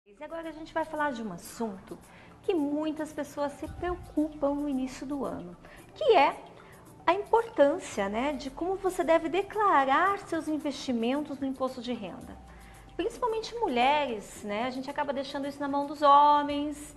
E agora a gente vai falar de um assunto que muitas pessoas se preocupam no início do ano, que é a importância, de como você deve declarar seus investimentos no imposto de renda. Principalmente mulheres, a gente acaba deixando isso na mão dos homens,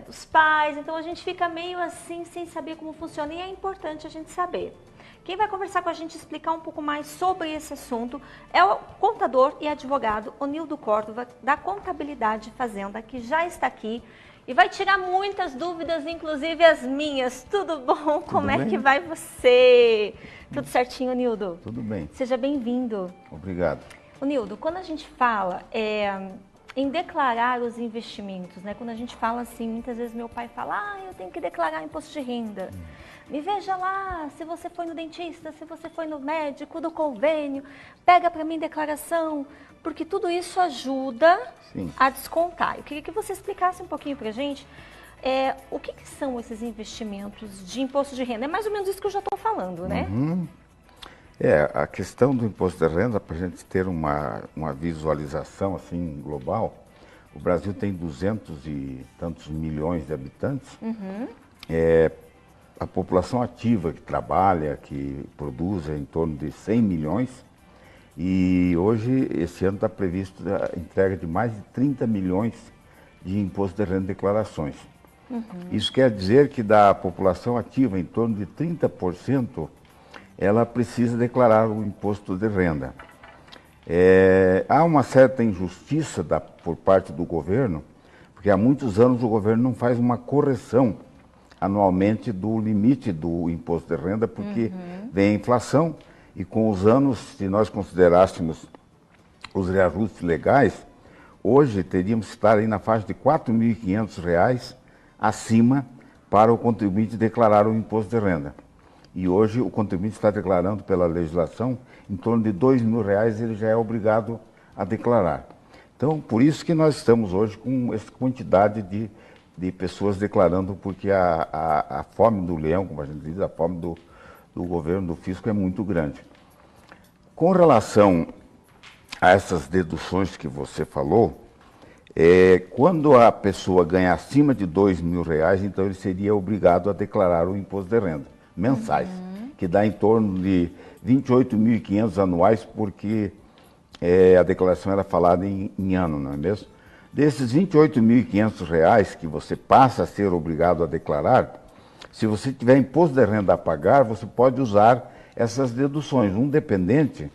dos pais, então a gente fica meio assim sem saber como funciona e é importante a gente saber. Quem vai conversar com a gente e explicar um pouco mais sobre esse assunto é o contador e advogado Onildo Córdova, da Contabilidade e Fazenda, que já está aqui e vai tirar muitas dúvidas, inclusive as minhas. Tudo bom? Como é que vai você? Tudo certinho, Onildo? Tudo bem. Seja bem-vindo. Obrigado. Onildo, quando a gente fala em declarar os investimentos, quando a gente fala assim, muitas vezes meu pai fala, eu tenho que declarar imposto de renda. Me veja lá, se você foi no dentista, se você foi no médico, do convênio, pega para mim declaração, porque tudo isso ajuda a descontar. Eu queria que você explicasse um pouquinho para a gente o que são esses investimentos de imposto de renda. É mais ou menos isso que eu já estou falando, né? A questão do imposto de renda, para a gente ter uma visualização assim global, o Brasil tem 200 e tantos milhões de habitantes. A população ativa que trabalha, que produz é em torno de 100 milhões e hoje, esse ano, está previsto a entrega de mais de 30 milhões de imposto de renda e declarações. Isso quer dizer que da população ativa, em torno de 30%, ela precisa declarar o imposto de renda. Há uma certa injustiça por parte do governo, porque há muitos anos o governo não faz uma correção anualmente do limite do imposto de renda, porque vem a inflação e com os anos, se nós considerássemos os reajustes legais, hoje teríamos que estar aí na faixa de R$ 4.500 acima para o contribuinte declarar o imposto de renda. E hoje o contribuinte está declarando pela legislação em torno de R$ 2.000, ele já é obrigado a declarar. Então, por isso que nós estamos hoje com essa quantidade de pessoas declarando, porque a fome do leão, como a gente diz, a fome do governo, do fisco, é muito grande. Com relação a essas deduções que você falou, quando a pessoa ganha acima de R$ 2.000, então ele seria obrigado a declarar o imposto de renda mensais, que dá em torno de R$ 28.500 anuais, porque a declaração era falada em ano, não é mesmo? Desses R$ 28.500 que você passa a ser obrigado a declarar, se você tiver imposto de renda a pagar, você pode usar essas deduções. Um dependente,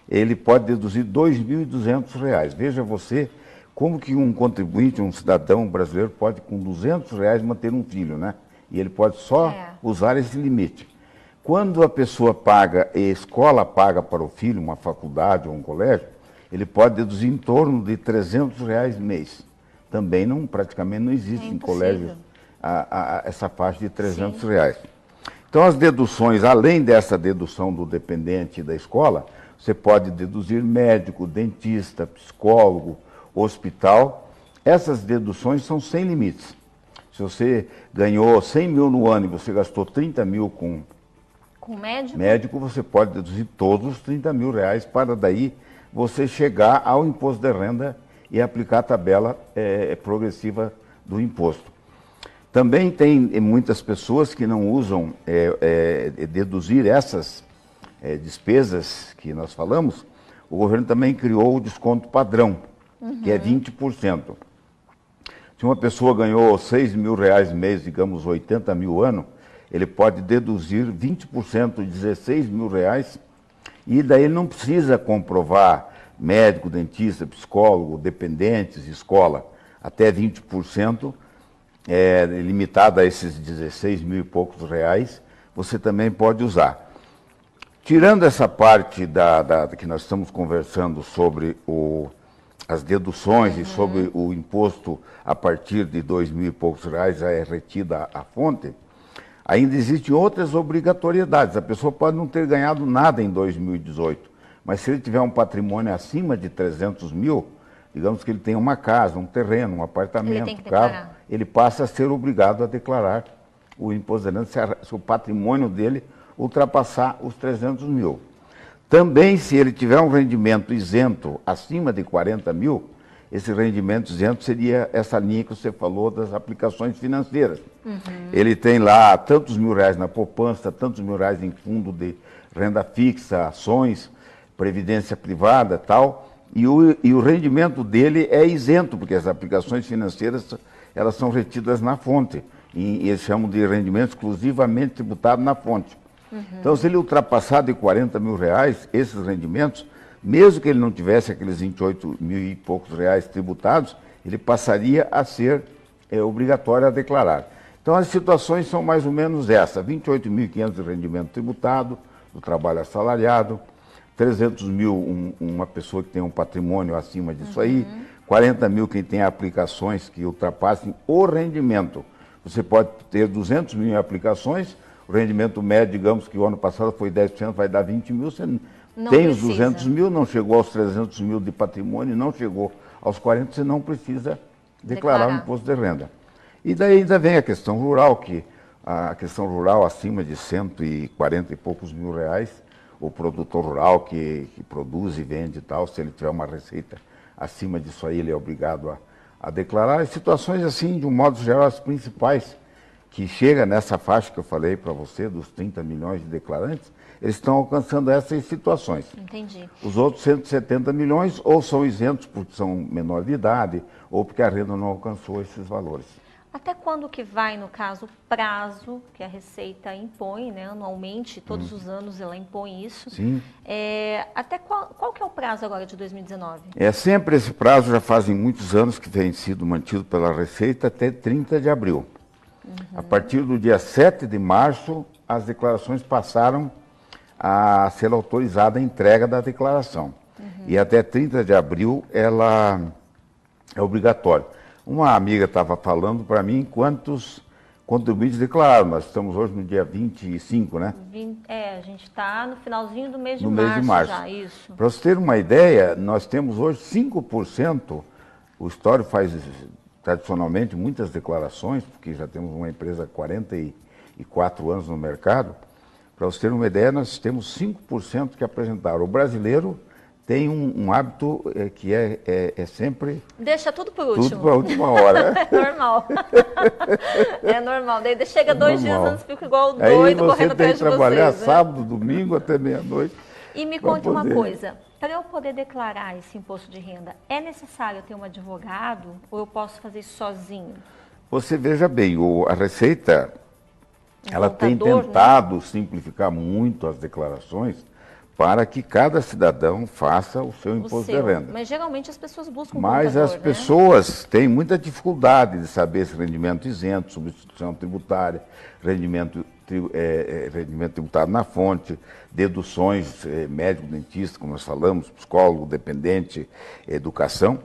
ele pode deduzir R$ 2.200. Veja você como que um contribuinte, um cidadão brasileiro pode com R$ 200 manter um filho, né? E ele pode só usar esse limite. Quando a pessoa paga, a escola paga para o filho, uma faculdade ou um colégio, ele pode deduzir em torno de R$ 300 mês. Também praticamente não existe em colégios essa faixa de R$ 300. Então as deduções, além dessa dedução do dependente da escola, você pode deduzir médico, dentista, psicólogo, hospital. Essas deduções são sem limites. Se você ganhou 100 mil no ano e você gastou 30 mil com médico, você pode deduzir todos os 30 mil reais para daí você chegar ao imposto de renda e aplicar a tabela progressiva do imposto. Também tem muitas pessoas que não usam deduzir essas despesas que nós falamos. O governo também criou o desconto padrão, que é 20%. Se uma pessoa ganhou R$ 6.000 mês, digamos 80 mil ano, ele pode deduzir 20% de R$ 16.000 e daí ele não precisa comprovar médico, dentista, psicólogo, dependentes, escola, até 20%, limitado a esses 16 mil e poucos reais, você também pode usar. Tirando essa parte que nós estamos conversando sobre as deduções e sobre o imposto a partir de 2 mil e poucos reais já é retida a fonte, ainda existem outras obrigatoriedades. A pessoa pode não ter ganhado nada em 2018, mas se ele tiver um patrimônio acima de 300 mil, digamos que ele tem uma casa, um terreno, um apartamento, um carro, ele passa a ser obrigado a declarar o imposto de renda se o patrimônio dele ultrapassar os 300 mil. Também, se ele tiver um rendimento isento acima de 40 mil, esse rendimento isento seria essa linha que você falou das aplicações financeiras. Ele tem lá tantos mil reais na poupança, tantos mil reais em fundo de renda fixa, ações, previdência privada tal, e o rendimento dele é isento, porque as aplicações financeiras elas são retidas na fonte, e eles chamam de rendimento exclusivamente tributado na fonte. Então, se ele ultrapassar de 40 mil reais, esses rendimentos, mesmo que ele não tivesse aqueles 28 mil e poucos reais tributados, ele passaria a ser obrigatório a declarar. Então, as situações são mais ou menos essa: 28.500 de rendimento tributado, do trabalho assalariado, 300 mil uma pessoa que tem um patrimônio acima disso aí, 40 mil quem tem aplicações que ultrapassem o rendimento. Você pode ter 200 mil em aplicações, o rendimento médio, digamos que o ano passado foi 10%, vai dar 20 mil, você não tem os 200 mil, não chegou aos 300 mil de patrimônio, não chegou aos 40, você não precisa declarar o imposto de renda. E daí ainda vem a questão rural, que a questão rural acima de 140 e poucos mil reais, o produtor rural que produz e vende e tal, se ele tiver uma receita acima disso aí, ele é obrigado a declarar. E situações assim, de um modo geral, as principais, que chega nessa faixa que eu falei para você, dos 30 milhões de declarantes, eles estão alcançando essas situações. Entendi. Os outros 170 milhões ou são isentos porque são menor de idade, ou porque a renda não alcançou esses valores. Até quando que vai, no caso, o prazo que a Receita impõe, né, anualmente, todos os anos ela impõe isso? Sim. Até qual que é o prazo agora de 2019? É sempre esse prazo, já fazem muitos anos que vem sido mantido pela Receita até 30 de abril. A partir do dia 7 de março, as declarações passaram a ser autorizada a entrega da declaração. E até 30 de abril ela é obrigatória. Uma amiga estava falando para mim quantos contribuintes declararam. Nós estamos hoje no dia 25, né? A gente está no finalzinho do mês de no março, mês de março já, isso. Para você ter uma ideia, nós temos hoje 5%, o Histórico faz tradicionalmente muitas declarações, porque já temos uma empresa há 44 anos no mercado. Para você ter uma ideia, nós temos 5% que apresentaram. O brasileiro tem um hábito que é sempre... Deixa tudo por último. Tudo para a última hora. É normal. É normal. Daí chega 2 dias antes, fica igual doido, aí correndo atrás de vocês. você tem que trabalhar sábado, domingo, até meia-noite. E me conte uma coisa, para eu poder declarar esse imposto de renda, é necessário ter um advogado ou eu posso fazer isso sozinho? Você veja bem, a Receita, ela tem contador, tentado simplificar muito as declarações para que cada cidadão faça o seu imposto de renda. Mas geralmente as pessoas buscam um Mas contador, as pessoas têm muita dificuldade de saber esse rendimento isento, substituição tributária, rendimento tributado na fonte, deduções, médico, dentista, como nós falamos, psicólogo, dependente, educação.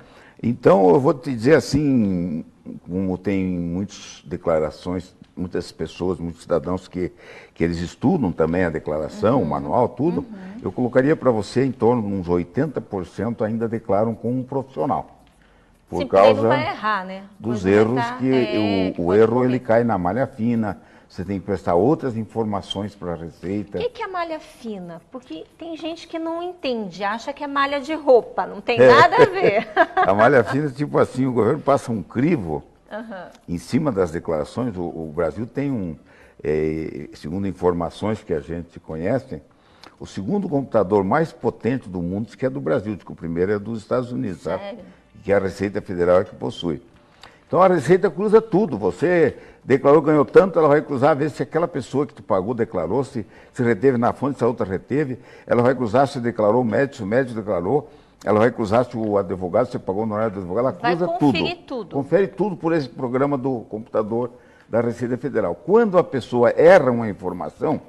Então, eu vou te dizer assim, como tem muitas declarações, muitas pessoas, muitos cidadãos que eles estudam também a declaração, o manual, tudo, eu colocaria para você em torno de uns 80% ainda declaram com um profissional. Por causa não vai errar, né? dos erros o erro ele cai na malha fina. Você tem que prestar outras informações para a Receita. O que é malha fina? Porque tem gente que não entende, acha que é malha de roupa, não tem nada a ver. A malha fina, tipo assim, o governo passa um crivo em cima das declarações. O Brasil tem segundo informações que a gente conhece, o segundo computador mais potente do mundo, que é do Brasil, que o primeiro é dos Estados Unidos, sabe? Que a Receita Federal é que possui. Então a Receita cruza tudo. Você declarou, ganhou tanto, ela vai cruzar, ver se aquela pessoa que tu pagou declarou, se reteve na fonte, se a outra reteve. Ela vai cruzar se declarou o médico, se o médico declarou. Ela vai cruzar se o advogado, se pagou no horário do advogado. Ela cruza tudo. Vai conferir tudo. Confere tudo por esse programa do computador da Receita Federal. Quando a pessoa erra uma informação,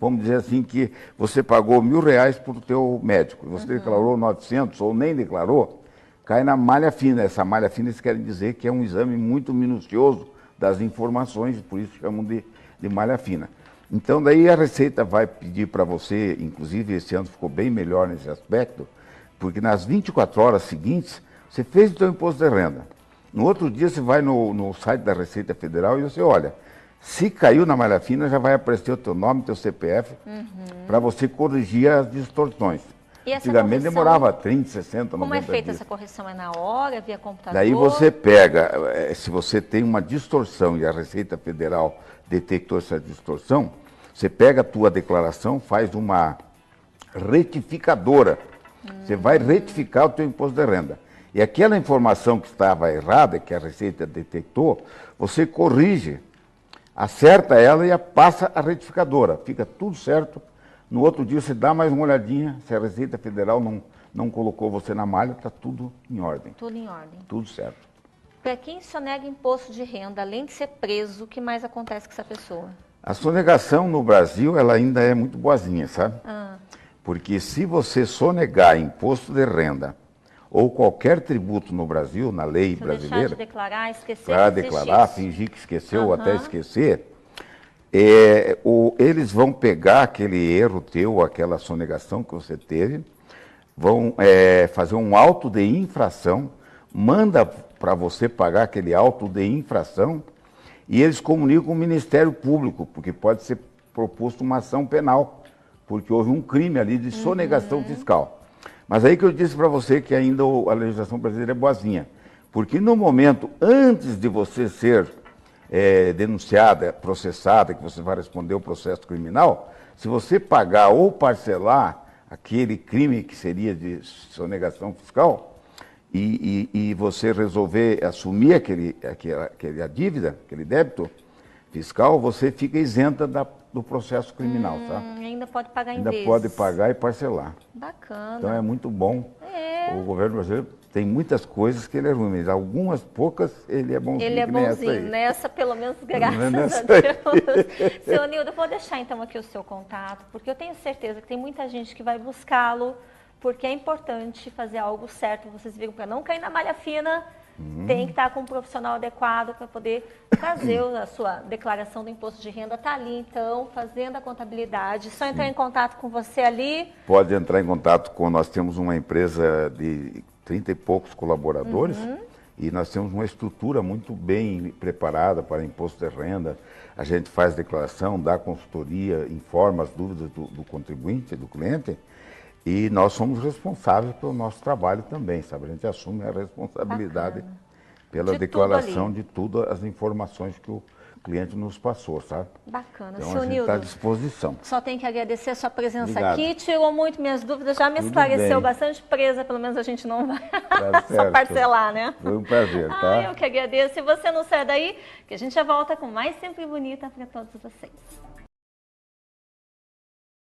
vamos dizer assim que você pagou R$1.000 para o teu médico, você declarou 900 ou nem declarou, cai na malha fina. Essa malha fina, eles querem dizer que é um exame muito minucioso das informações, por isso chamam de malha fina. Então, daí a Receita vai pedir para você, inclusive esse ano ficou bem melhor nesse aspecto, porque nas 24 horas seguintes, você fez o seu imposto de renda. No outro dia, você vai no site da Receita Federal e você olha, se caiu na malha fina, já vai aparecer o teu nome, teu CPF, para você corrigir as distorções. E essa Antigamente correção, demorava 30, 60, 90 como é feita dias. essa correção? É na hora, via computador? Daí você pega, se você tem uma distorção e a Receita Federal detectou essa distorção, você pega a tua declaração, faz uma retificadora. Você vai retificar o teu imposto de renda. E aquela informação que estava errada, que a Receita detectou, você corrige, acerta ela e passa a retificadora. Fica tudo certo. No outro dia você dá mais uma olhadinha, se a Receita Federal não colocou você na malha, está tudo em ordem. Tudo em ordem. Tudo certo. Para quem sonega imposto de renda, além de ser preso, o que mais acontece com essa pessoa? A sonegação no Brasil, ela ainda é muito boazinha, sabe? Ah, Porque se você sonegar imposto de renda ou qualquer tributo no Brasil, na lei se eu deixar brasileira, de declarar, esquecer para que existe declarar, isso. fingir que esqueceu ou até Aham. esquecer, eles vão pegar aquele erro teu, aquela sonegação que você teve, vão fazer um auto de infração, manda para você pagar aquele auto de infração e eles comunicam com o Ministério Público, porque pode ser proposto uma ação penal, porque houve um crime ali de sonegação fiscal. Mas aí que eu disse para você que ainda a legislação brasileira é boazinha, porque no momento, antes de você ser denunciada, processada, que você vai responder o processo criminal, se você pagar ou parcelar aquele crime que seria de sonegação fiscal, e você resolver assumir a dívida, aquele débito fiscal, você fica isenta do processo criminal, tá? Ainda pode pagar em Ainda vezes. pode pagar e parcelar. Bacana. Então é muito bom. É. O governo brasileiro tem muitas coisas que ele é ruim, mas algumas poucas ele é bonzinho. Ele é que nem essa bonzinho, aí. nessa pelo menos graças Nessa a aí. Deus. Seu Nildo, eu vou deixar então aqui o seu contato, porque eu tenho certeza que tem muita gente que vai buscá-lo, porque é importante fazer algo certo. Vocês viram, para não cair na malha fina, tem que estar com um profissional adequado para poder fazer a sua declaração do imposto de renda. Está ali então, fazendo a contabilidade. Só entrar em contato com você ali. Pode entrar em contato nós temos uma empresa de 30 e poucos colaboradores e nós temos uma estrutura muito bem preparada para imposto de renda. A gente faz declaração, dá consultoria, informa as dúvidas do contribuinte, do cliente, e nós somos responsáveis pelo nosso trabalho também, sabe? A gente assume a responsabilidade pela declaração de tudo, as informações que o cliente nos passou, sabe? Bacana. Então, Seu a gente está à Nildo, disposição. só tenho que agradecer a sua presença Obrigado. aqui, tirou muito minhas dúvidas, já me Tudo esclareceu bem. bastante. Presa, pelo menos a gente não vai Tá só certo. parcelar, né? Foi um prazer, tá? Eu que agradeço. E você não sai daí, que a gente já volta com mais Sempre Bonita para todos vocês.